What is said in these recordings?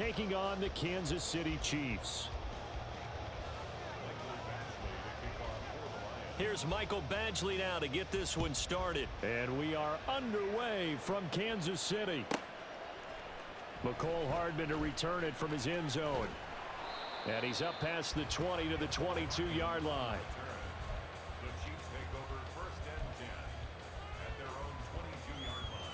taking on the Kansas City Chiefs. Here's Michael Badgley now to get this one started. And we are underway from Kansas City. McCole Hardman to return it from his end zone. And he's up past the 20 to the 22-yard line. The Chiefs take over 1st and 10 at their own 22-yard line.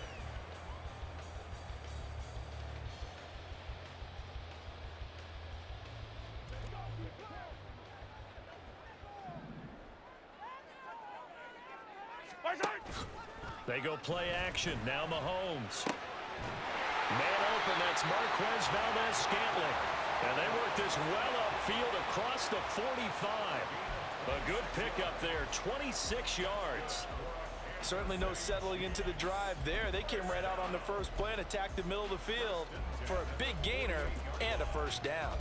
They go play action. Now Mahomes. Man open, that's Marquez Valdez-Scantling. And they work this well upfield across the 45. A good pickup there, 26 yards. Certainly no settling into the drive there. They came right out on the first play and attacked the middle of the field for a big gainer and a first down.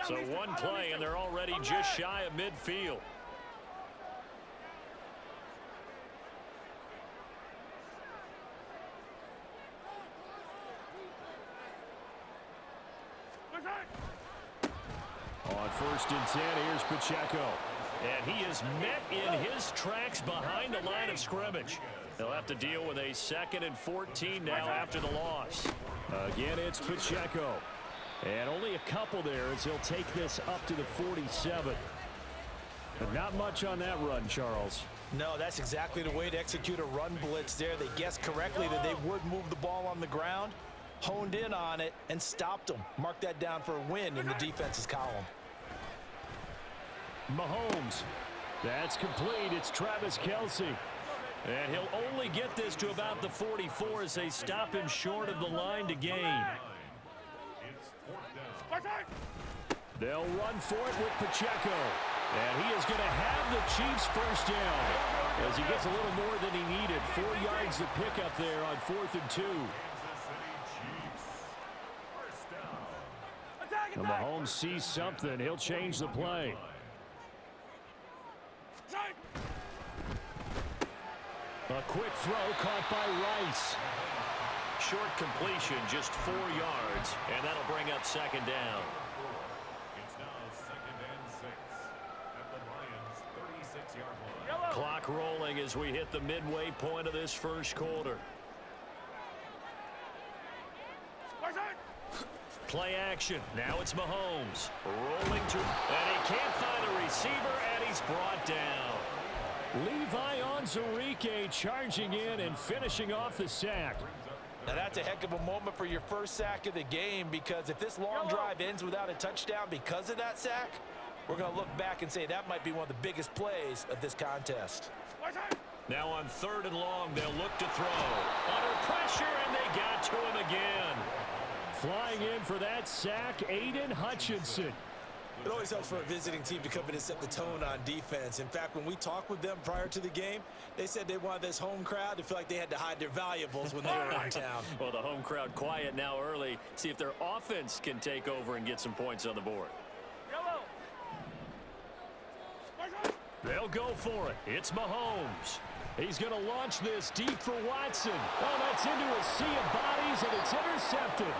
So one play, and they're already just shy of midfield. On 1st and 10, here's Pacheco. And he is met in his tracks behind the line of scrimmage. They'll have to deal with a 2nd and 14 now after the loss. Again, it's Pacheco. And only a couple there as he'll take this up to the 47. But not much on that run, Charles. No, that's exactly the way to execute a run blitz there. They guessed correctly that they would move the ball on the ground, honed in on it, and stopped them. Mark that down for a win in the defense's column. Mahomes. That's complete. It's Travis Kelce. And he'll only get this to about the 44 as they stop him short of the line to gain. They'll run for it with Pacheco. And he is going to have the Chiefs first down as he gets a little more than he needed. 4 yards to pick up there on 4th and 2. And Mahomes sees something. He'll change the play. A quick throw caught by Rice. Short completion, just 4 yards, and that'll bring up 2nd down. It's now 2nd and 6 at the Lions' 36-yard line. Clock rolling as we hit the midway point of this first quarter. Play action. Now it's Mahomes. Rolling to, and he can't find a receiver, and he's brought down. Levi Onwuzurike charging in and finishing off the sack. Now that's a heck of a moment for your first sack of the game, because if this long drive ends without a touchdown because of that sack, we're going to look back and say that might be one of the biggest plays of this contest. Now on 3rd and long, they'll look to throw. Under pressure, and they got to him again. Flying in for that sack, Aiden Hutchinson. It always helps for a visiting team to come in and set the tone on defense. In fact, when we talked with them prior to the game, they said they wanted this home crowd to feel like they had to hide their valuables when they were in town. Well, the home crowd quiet now early. See if their offense can take over and get some points on the board. They'll go for it. It's Mahomes. He's going to launch this deep for Watson. Oh, that's into a sea of bodies, and it's intercepted.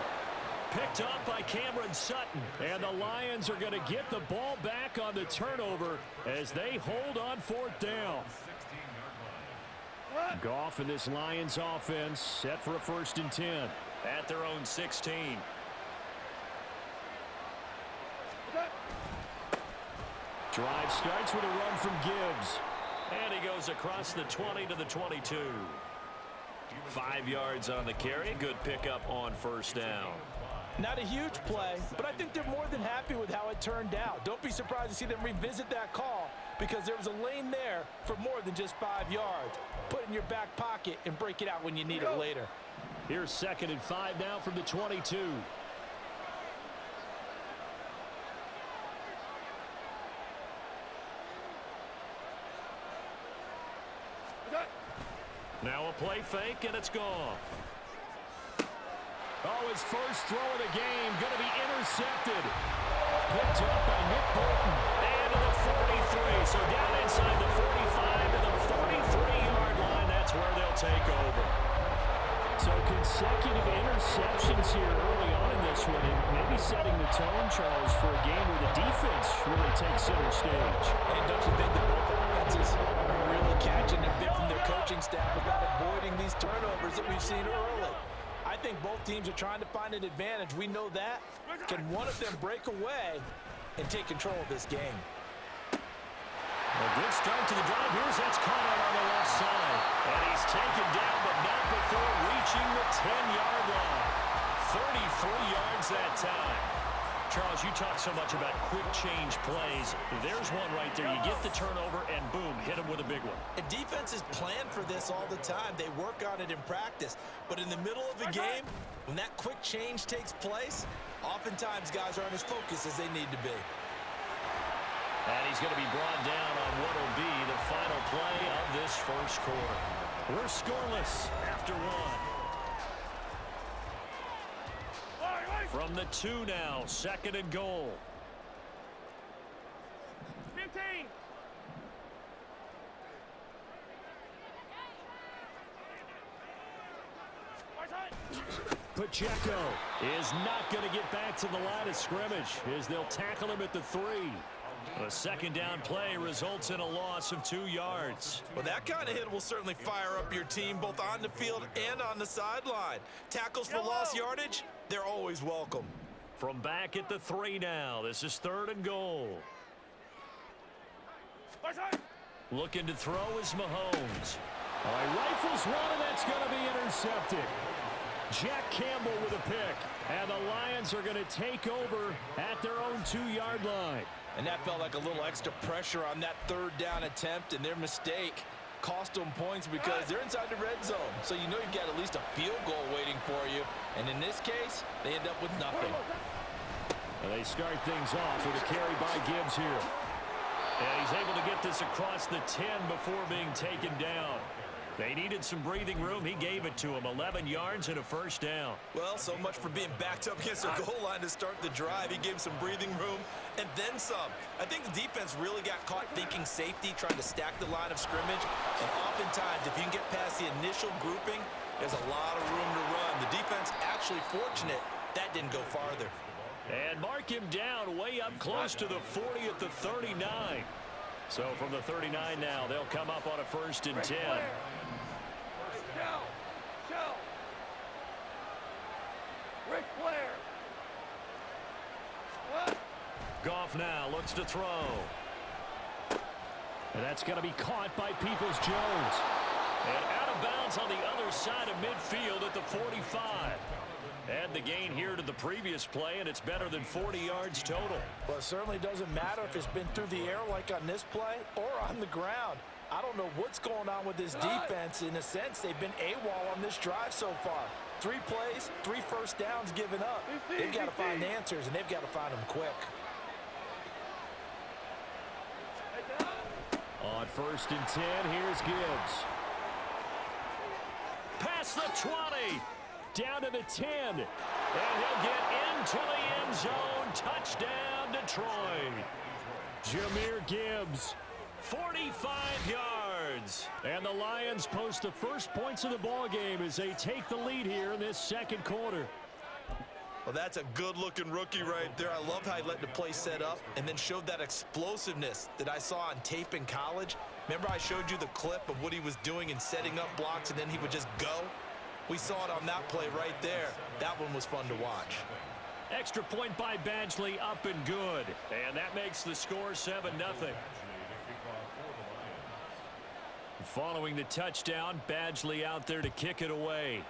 Picked up by Cameron Sutton. And the Lions are going to get the ball back on the turnover as they hold on 4th down. Goff and this Lions offense set for a 1st and 10. At their own 16. Drive starts with a run from Gibbs. And he goes across the 20 to the 22. 5 yards on the carry. Good pickup on 1st down. Not a huge play, but I think they're more than happy with how it turned out. Don't be surprised to see them revisit that call, because there was a lane there for more than just 5 yards. Put it in your back pocket and break it out when you need it later. Here's 2nd and 5 now from the 22. Now a play fake, and it's gone. Oh, his first throw of the game going to be intercepted. Picked up by Nick Bolton. And to the 43. So down inside the 45 to the 43-yard line. That's where they'll take over. So consecutive interceptions here early on in this one, and maybe setting the tone, Charles, for a game where the defense really takes center stage. And don't you think that both offenses are really catching a bit from their coaching staff about avoiding these turnovers that we've seen early? I think both teams are trying to find an advantage. We know that. Can one of them break away and take control of this game? A good start to the drive. Here's that's caught out on the left side. And he's taken down, but not before reaching the 10-yard line. 33 yards that time. Charles, you talk so much about quick change plays. There's one right there. You get the turnover, and boom, hit him with a big one. And defenses plan for this all the time. They work on it in practice. But in the middle of the game, when that quick change takes place, oftentimes guys aren't as focused as they need to be. And he's going to be brought down on what will be the final play of this first quarter. We're scoreless after one. From the 2 now, 2nd and goal. 15. Pacheco is not going to get back to the line of scrimmage as they'll tackle him at the 3. A 2nd down play results in a loss of 2 yards. Well, that kind of hit will certainly fire up your team both on the field and on the sideline. Tackles for lost yardage, they're always welcome. From back at the 3 now, this is 3rd and goal. Looking to throw is Mahomes. All right, rifles one, and that's going to be intercepted. Jack Campbell with a pick, and the Lions are going to take over at their own 2-yard line. And that felt like a little extra pressure on that 3rd down attempt, and their mistake cost them points because they're inside the red zone. So you know you've got at least a field goal waiting for you. And in this case, they end up with nothing. And they start things off with a carry by Gibbs here. And he's able to get this across the 10 before being taken down. They needed some breathing room. He gave it to him. 11 yards and a 1st down. Well, so much for being backed up against their goal line to start the drive. He gave some breathing room and then some. I think the defense really got caught thinking safety, trying to stack the line of scrimmage. And oftentimes, if you can get past the initial grouping, there's a lot of room to run. The defense actually fortunate that didn't go farther. And mark him down way up close to the 40 at the 39. So from the 39 now, they'll come up on a 1st and 10. Ric Flair. Goff now looks to throw. And that's going to be caught by Peoples-Jones. And out of bounds on the other side of midfield at the 45. Add the gain here to the previous play, and it's better than 40 yards total. Well, it certainly doesn't matter if it's been through the air like on this play or on the ground. I don't know what's going on with this defense. In a sense, they've been AWOL on this drive so far. 3 plays, 3 first downs given up. They've got to find answers, and they've got to find them quick. On 1st and 10, here's Gibbs. Past the 20. Down to the 10. And he'll get into the end zone. Touchdown, Detroit. Jahmyr Gibbs, 45 yards. And the Lions post the first points of the ball game as they take the lead here in this 2nd quarter. Well, that's a good-looking rookie right there. I love how he let the play set up and then showed that explosiveness that I saw on tape in college. Remember I showed you the clip of what he was doing in setting up blocks, and then he would just go? We saw it on that play right there. That one was fun to watch. Extra point by Badgley, up and good. And that makes the score 7-0. Following the touchdown, Badgley out there to kick it away.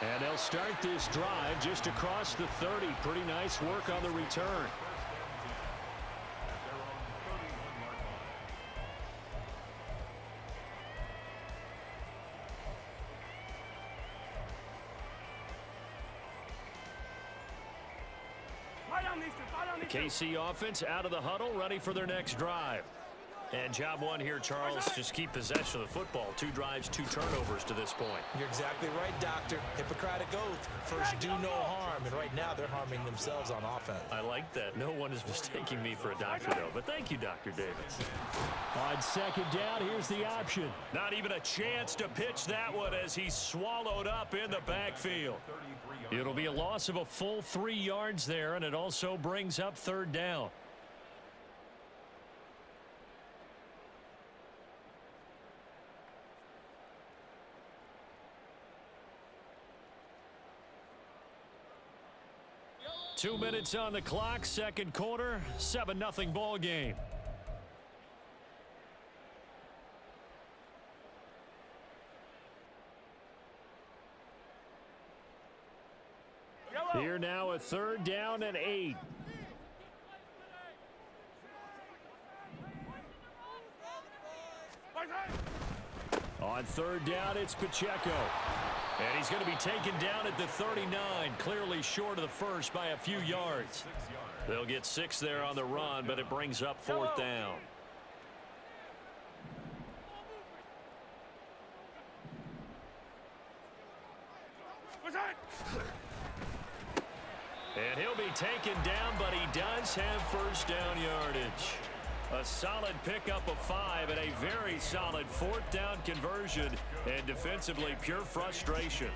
And they'll start this drive just across the 30. Pretty nice work on the return. The KC offense out of the huddle, ready for their next drive. And job one here, Charles, just keep possession of the football. 2 drives, 2 turnovers to this point. You're exactly right, Doctor. Hippocratic oath. First, do no harm. And right now, they're harming themselves on offense. I like that. No one is mistaking me for a doctor, though. But thank you, Dr. Davis. On second down, here's the option. Not even a chance to pitch that one as he's swallowed up in the backfield. It'll be a loss of a full 3 yards there, and it also brings up third down. Two minutes on the clock, second quarter, 7-0 ball game. Here now a third down and 8. On third down, it's Pacheco. And he's going to be taken down at the 39, clearly short of the first by a few yards. They'll get 6 there on the run, but it brings up fourth down. And he'll be taken down, but he does have first down yardage. A solid pickup of 5 and a very solid fourth down conversion, and defensively pure frustration.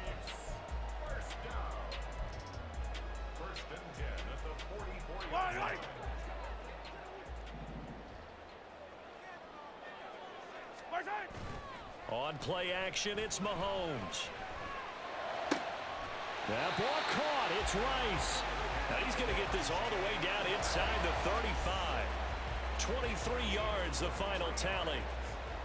First and 10 at the 44-yard line. On play action, it's Mahomes. That ball caught. It's Rice. Now he's going to get this all the way down inside the 35. 23 yards, the final tally.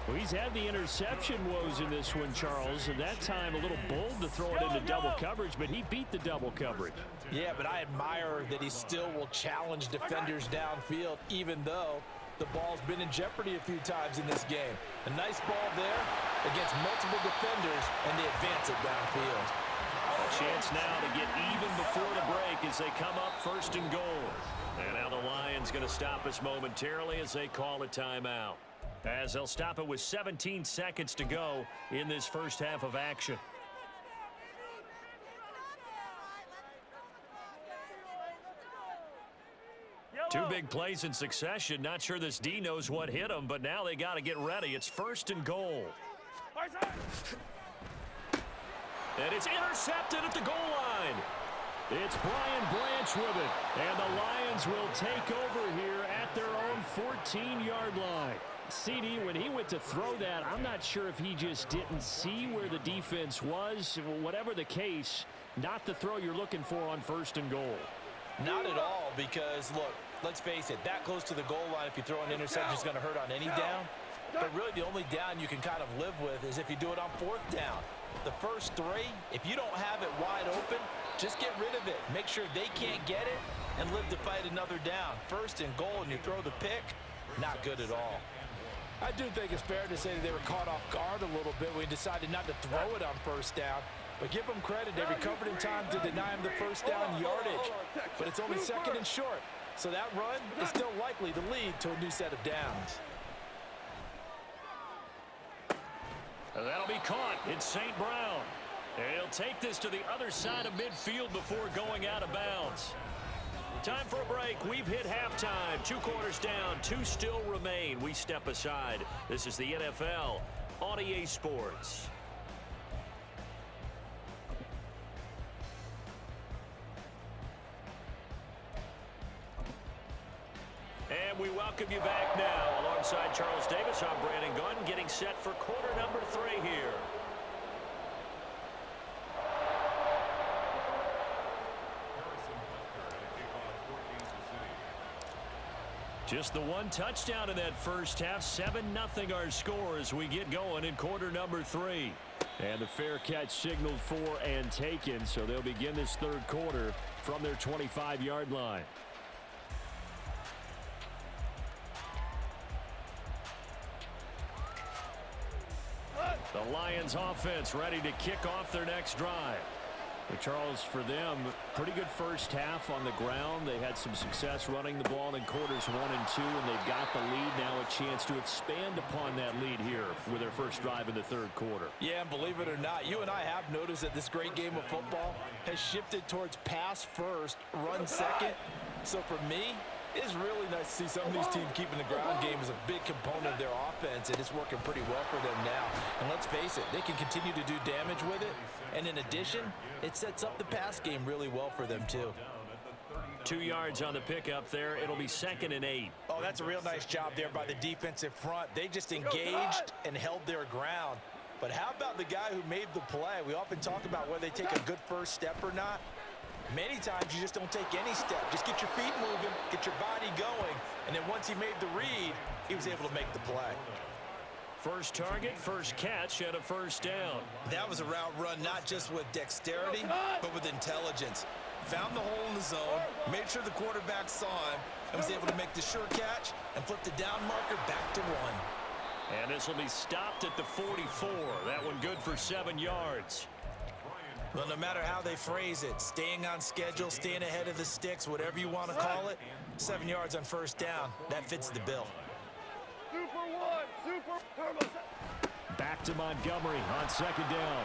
Well, he's had the interception woes in this one, Charles, and that time a little bold to throw it into double coverage, but he beat the double coverage. Yeah, but I admire that he still will challenge defenders downfield, even though the ball's been in jeopardy a few times in this game. A nice ball there against multiple defenders, and they advance it downfield. A chance now to get even before the break as they come up first and goal. And now the Lions going to stop us momentarily as they call a timeout. As they'll stop it with 17 seconds to go in this first half of action. Two big plays in succession. Not sure this D knows what hit him, but now they got to get ready. It's first and goal. And it's intercepted at the goal line. It's Brian Branch with it, and the Lions will take over here at their own 14-yard line. CD, when he went to throw that, I'm not sure if he just didn't see where the defense was. Whatever the case, not the throw you're looking for on first and goal. Not at all, because, look, let's face it, that close to the goal line, if you throw an interception, is going to hurt on any down. But really, the only down you can kind of live with is if you do it on fourth down. The first 3, if you don't have it wide open, just get rid of it. Make sure they can't get it and live to fight another down. First and goal, and you throw the pick, not good at all. I do think it's fair to say that they were caught off guard a little bit when we decided not to throw it on first down. But give them credit. They recovered in time to deny him the first down yardage. But it's only second and short. So that run is still likely to lead to a new set of downs. That'll be caught. It's St. Brown. And he'll take this to the other side of midfield before going out of bounds. Time for a break. We've hit halftime. 2 quarters down. 2 still remain. We step aside. This is the NFL on EA Sports. And we welcome you back now. Alongside Charles Davis, I'm Brandon Gunn, getting set for quarter number 3 here. Just the 1 touchdown in that first half. 7-0 our score as we get going in quarter number 3. And the fair catch signaled for and taken, so they'll begin this third quarter from their 25-yard line. The Lions offense ready to kick off their next drive. Well, Charles, for them, pretty good first half on the ground. They had some success running the ball in quarters 1 and 2, and they've got the lead now at a chance to expand upon that lead here with their first drive in the third quarter. Yeah, and believe it or not, you and I have noticed that this great game of football has shifted towards pass first, run second. So for me, it's really nice to see some of these teams keeping the ground game as a big component of their offense, and it's working pretty well for them now. And let's face it, they can continue to do damage with it. And in addition, it sets up the pass game really well for them too. 2 yards on the pickup there. It'll be 2nd and 8. Oh, that's a real nice job there by the defensive front. They just engaged and held their ground. But how about the guy who made the play? We often talk about whether they take a good first step or not. Many times you just don't take any step. Just get your feet moving, get your body going, and then once he made the read, he was able to make the play. First target, first catch, and a first down. That was a route run not just with dexterity, but with intelligence. Found the hole in the zone, made sure the quarterback saw him, and was able to make the sure catch and flip the down marker back to 1. And this will be stopped at the 44. That one good for 7 yards. Well, no matter how they phrase it, staying on schedule, staying ahead of the sticks, whatever you want to call it, 7 yards on first down, that fits the bill. Back to Montgomery on 2nd down.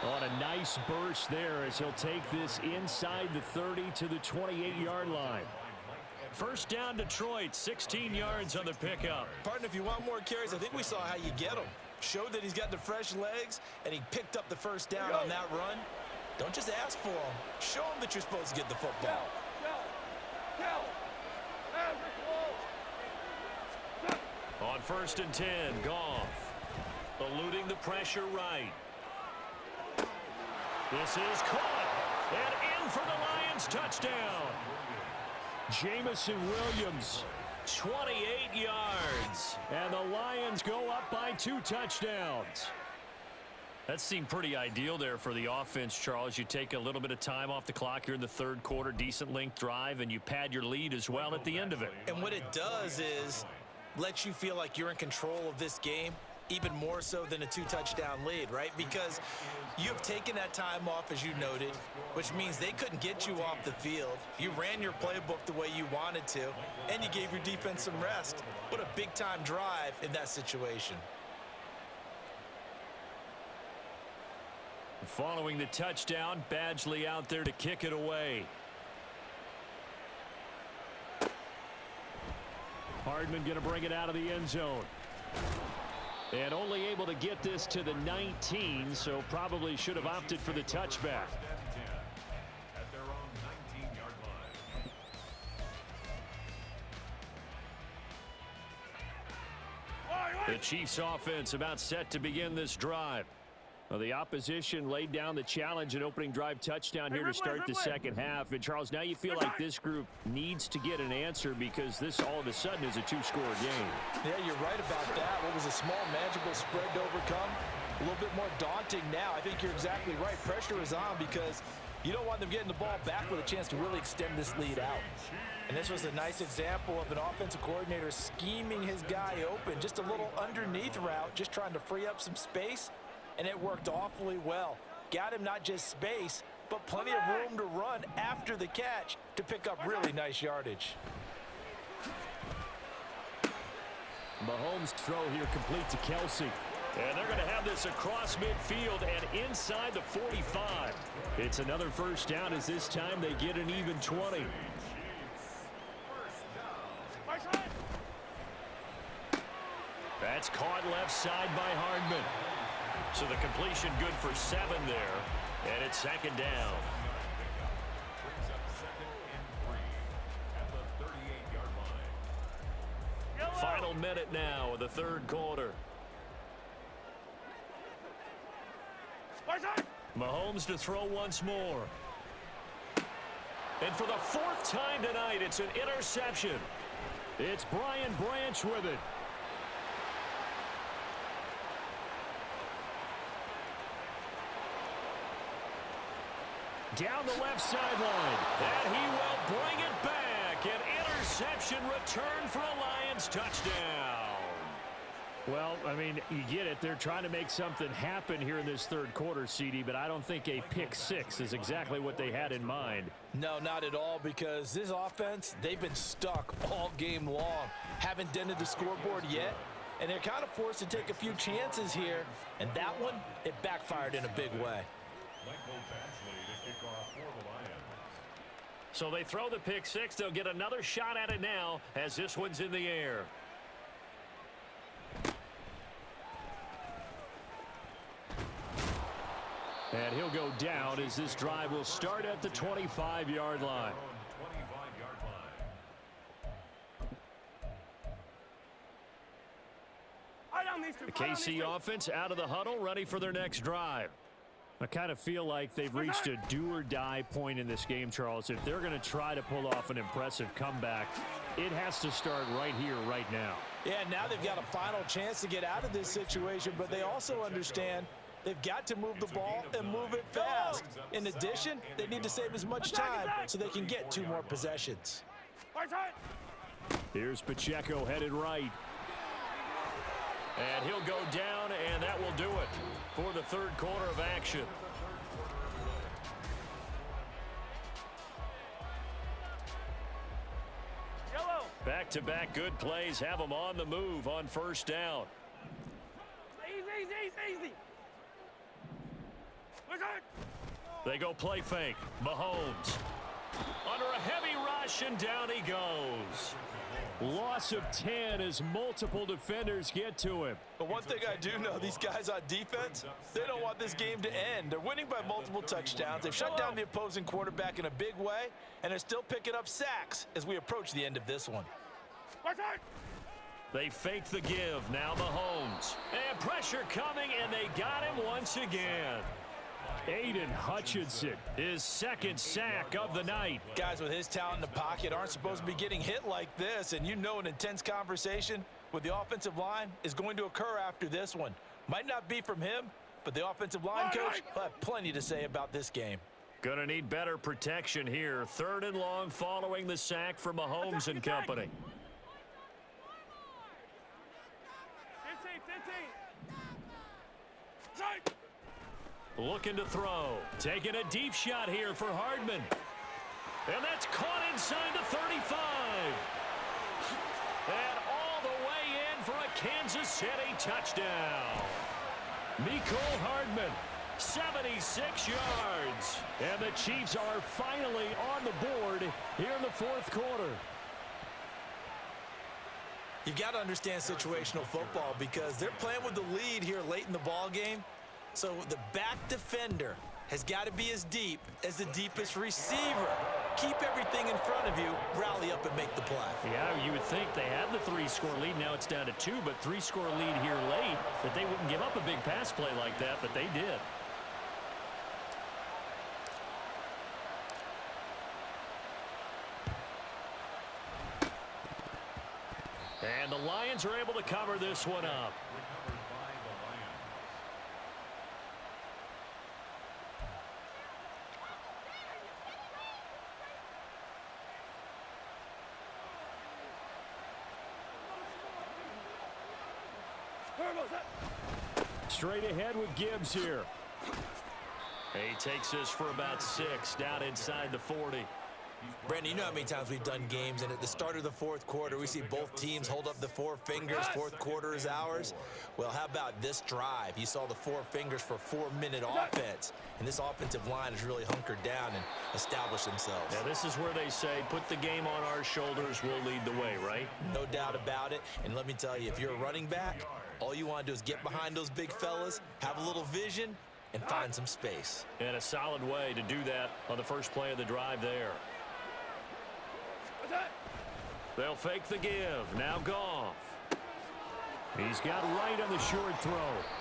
On a nice burst there as he'll take this inside the 30 to the 28-yard line. First down, Detroit, 16 yards on the pickup. Partner, if you want more carries, I think we saw how you get them. Showed that he's got the fresh legs, and he picked up the first down on that run. Don't just ask for them. Show them that you're supposed to get the football. On 1st and 10, Goff eluding the pressure right. This is caught and in for the Lions touchdown. Jamison Williams, 28 yards. and the Lions go up by 2 touchdowns. That seemed pretty ideal there for the offense, Charles. You take a little bit of time off the clock here in the third quarter, decent length drive, and you pad your lead as well at the end of it. And what it does is let you feel like you're in control of this game, even more so than a 2-touchdown lead, right? Because you have taken that time off, as you noted, which means they couldn't get you off the field. You ran your playbook the way you wanted to, and you gave your defense some rest. What a big-time drive in that situation. Following the touchdown, Badgley out there to kick it away. Hardman going to bring it out of the end zone. And only able to get this to the 19, so probably should have opted for the touchback. At their own 19-yard line. The Chiefs offense about set to begin this drive. Well, the opposition laid down the challenge, an opening drive touchdown here to start the second half. And, Charles, now you feel like this group needs to get an answer because this all of a sudden is a 2-score game. Yeah, you're right about that. What was a small, manageable spread to overcome, a little bit more daunting now. I think you're exactly right. Pressure is on because you don't want them getting the ball back with a chance to really extend this lead out. And this was a nice example of an offensive coordinator scheming his guy open. Just a little underneath route, just trying to free up some space. And it worked awfully well. Got him not just space, but plenty of room to run after the catch to pick up really nice yardage. Mahomes' throw here complete to Kelsey. And they're going to have this across midfield and inside the 45. It's another first down as this time they get an even 20. That's caught left side by Hardman. So the completion good for 7 there, and it's 2nd down. Brings up 2nd and 3 at the 38-yard line. Final minute now of the third quarter. Mahomes to throw once more. And for the 4th time tonight, it's an interception. It's Brian Branch with it. Down the left sideline. And he will bring it back. An interception return for a Lions touchdown. Well, I mean, you get it. They're trying to make something happen here in this third quarter, CD, but I don't think a pick six is exactly what they had in mind. No, not at all, because this offense, they've been stuck all game long. Haven't dented the scoreboard yet, and they're kind of forced to take a few chances here, and that one, it backfired in a big way. So they throw the pick six. They'll get another shot at it now as this one's in the air. And he'll go down as this drive will start at the 25-yard line. The KC offense out of the huddle, ready for their next drive. I kind of feel like they've reached a do-or-die point in this game, Charles. If they're going to try to pull off an impressive comeback, it has to start right here, right now. Yeah, now they've got a final chance to get out of this situation, but they also understand they've got to move the ball and move it fast. In addition, they need to save as much time so they can get 2 more possessions. Here's Pacheco headed right. And he'll go down, and that will do it for the third quarter of action. Back-to-back good plays have them on the move on first down. Easy. They go play fake. Mahomes under a heavy rush, and down he goes. Loss of 10 as multiple defenders get to him. But one thing I do know, these guys on defense, they don't want this game to end. They're winning by multiple touchdowns. They've shut down the opposing quarterback in a big way, and they're still picking up sacks as we approach the end of this one. They fake the give. Now Mahomes. And pressure coming, and they got him once again. Aiden Hutchinson, His second sack of the night. Guys with his talent in the pocket aren't supposed to be getting hit like this, and you know an intense conversation with the offensive line is going to occur after this one. Might not be from him, but the offensive line coach will have plenty to say about this game. Gonna need better protection here. 3rd and long following the sack for Mahomes and company. 15. Looking to throw. Taking a deep shot here for Hardman. And that's caught inside the 35. And all the way in for a Kansas City touchdown. Mecole Hardman, 76 yards. and the Chiefs are finally on the board here in the fourth quarter. You've got to understand situational football because they're playing with the lead here late in the ball game. So the back defender has got to be as deep as the deepest receiver. Keep everything in front of you, rally up and make the play. Yeah, you would think they had the 3-score lead. Now it's down to 2, but 3-score lead here late, that they wouldn't give up a big pass play like that, but they did. And the Lions are able to cover this one up. Straight ahead with Gibbs here. He takes this for about 6 down inside the 40. Brandon, you know how many times we've done games, and at the start of the fourth quarter, we see both teams hold up the 4 fingers. Fourth quarter is ours. Well, how about this drive? You saw the 4 fingers for 4-minute offense, and this offensive line has really hunkered down and established themselves. Now, this is where they say, put the game on our shoulders, we'll lead the way, right? No doubt about it. And let me tell you, if you're a running back, all you want to do is get behind those big fellas, have a little vision, and find some space. And a solid way to do that on the first play of the drive there. They'll fake the give. Now Goff. He's got right on the short throw.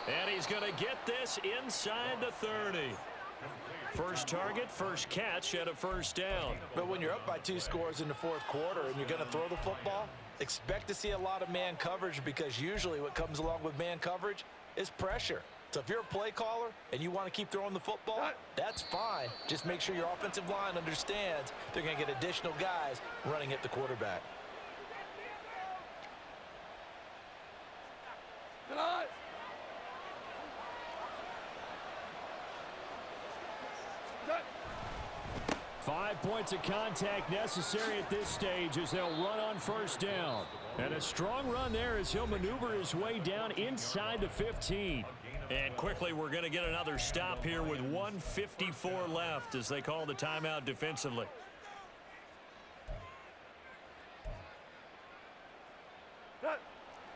And he's going to get this inside the 30. First target, first catch, and a first down. But when you're up by 2 scores in the fourth quarter and you're going to throw the football, expect to see a lot of man coverage, because usually what comes along with man coverage is pressure. So if you're a play caller and you want to keep throwing the football, that's fine. Just make sure your offensive line understands they're going to get additional guys running at the quarterback. points of contact necessary at this stage as they'll run on first down. And a strong run there as he'll maneuver his way down inside the 15. And quickly, we're going to get another stop here with 1:54 left as they call the timeout defensively.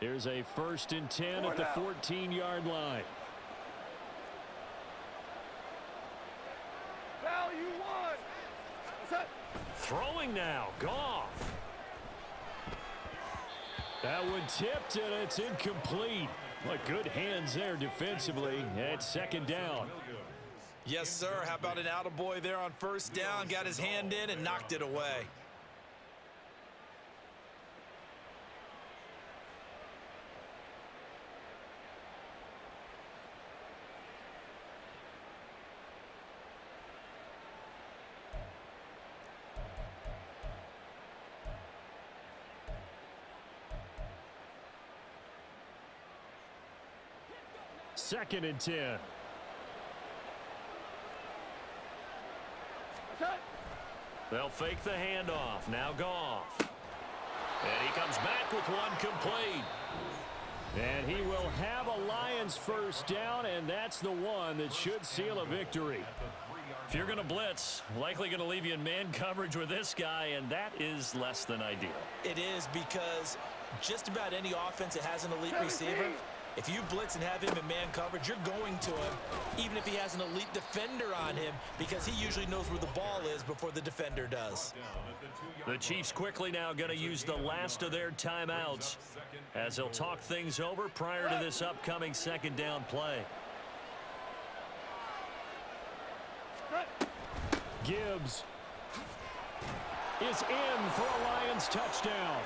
Here's a 1st and 10 at the 14-yard line. Value one. Set. Throwing now, Goff. That one tipped, and it's incomplete. What good hands there defensively at 2nd down. Yes, sir. How about an attaboy there on first down? Got his hand in and knocked it away. Second and 10. Set. They'll fake the handoff. Now Goff. And he comes back with one complete. And he will have a Lions first down, and that's the one that should seal a victory. If you're going to blitz, likely going to leave you in man coverage with this guy, and that is less than ideal. It is, because just about any offense that has an elite receiver, if you blitz and have him in man coverage, you're going to him, even if he has an elite defender on him, because he usually knows where the ball is before the defender does. The Chiefs quickly now going to use the last of their timeouts as they'll talk things over prior to this upcoming 2nd down play. Gibbs is in for a Lions touchdown.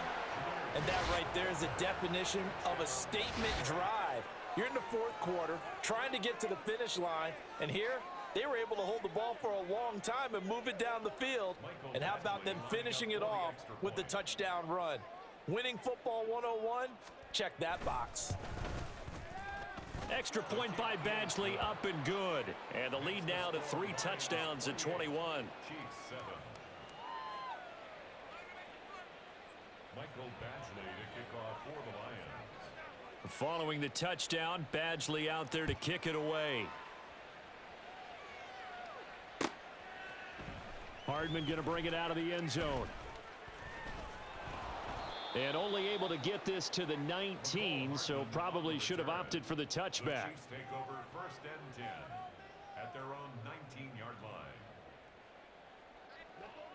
And that right there is a definition of a statement drive. You're in the 4th quarter, trying to get to the finish line, and here they were able to hold the ball for a long time and move it down the field. And how about them finishing it off with the touchdown run? Winning football 101, check that box. Extra point by Badgley, up and good. And the lead now to 3 touchdowns at 21. Chiefs 7. Michael Badgley to kick off for the Lions. Following the touchdown, Badgley out there to kick it away. Hardman going to bring it out of the end zone. And only able to get this to the 19, so probably should have opted for the touchback. Chiefs take over 1st and 10 at their own 19-yard line.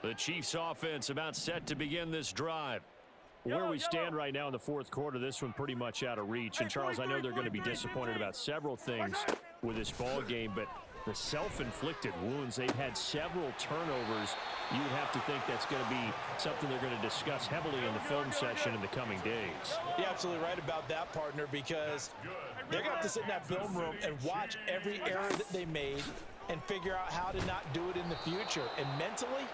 The Chiefs offense about set to begin this drive. Where we stand right now in the 4th quarter, this one pretty much out of reach. And, Charles, I know they're going to be disappointed about several things with this ball game, but the self-inflicted wounds, they've had several turnovers. You would have to think that's going to be something they're going to discuss heavily in the film session in the coming days. You're absolutely right about that, partner, because they're going to have to sit in that film room and watch every error that they made and figure out how to not do it in the future. And mentally,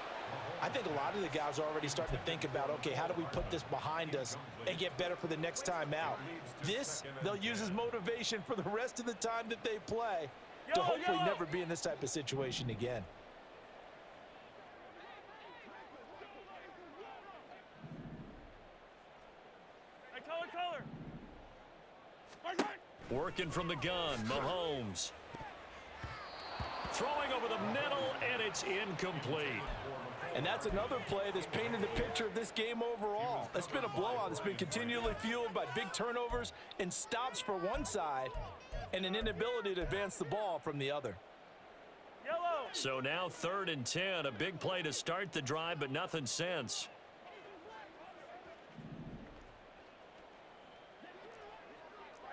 I think a lot of the guys are already starting to think about, okay, how do we put this behind us and get better for the next time out? This, they'll use as motivation for the rest of the time that they play to hopefully never be in this type of situation again. Working from the gun, Mahomes. Throwing over the middle, and it's incomplete. And that's another play that's painted the picture of this game overall. It's been a blowout. It's been continually fueled by big turnovers and stops for one side and an inability to advance the ball from the other. Yellow. So now 3rd and 10, a big play to start the drive, but nothing since.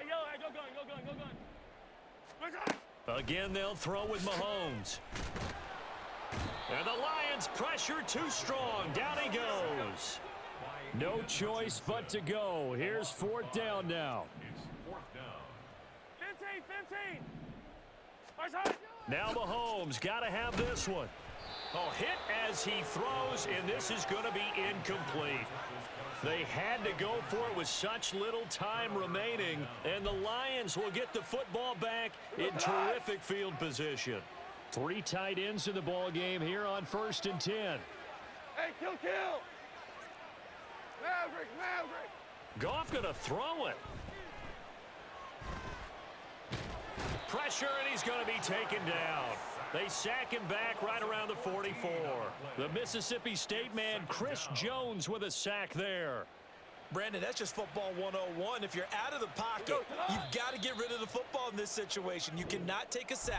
Yellow. Go going. Again, they'll throw with Mahomes. And the Lions pressure too strong. Down he goes. No choice but to go. Here's 4th down now. It's 4th down. 15. Now Mahomes got to have this one. Oh, hit as he throws, and this is going to be incomplete. They had to go for it with such little time remaining, and the Lions will get the football back in terrific field position. Three tight ends in the ball game here on 1st and 10. Hey, kill! Maverick! Goff going to throw it. Pressure, and he's going to be taken down. They sack him back right around the 44. The Mississippi State man, Chris Jones, with a sack there. Brandon, that's just football 101. If you're out of the pocket, you've got to get rid of the football in this situation. You cannot take a sack.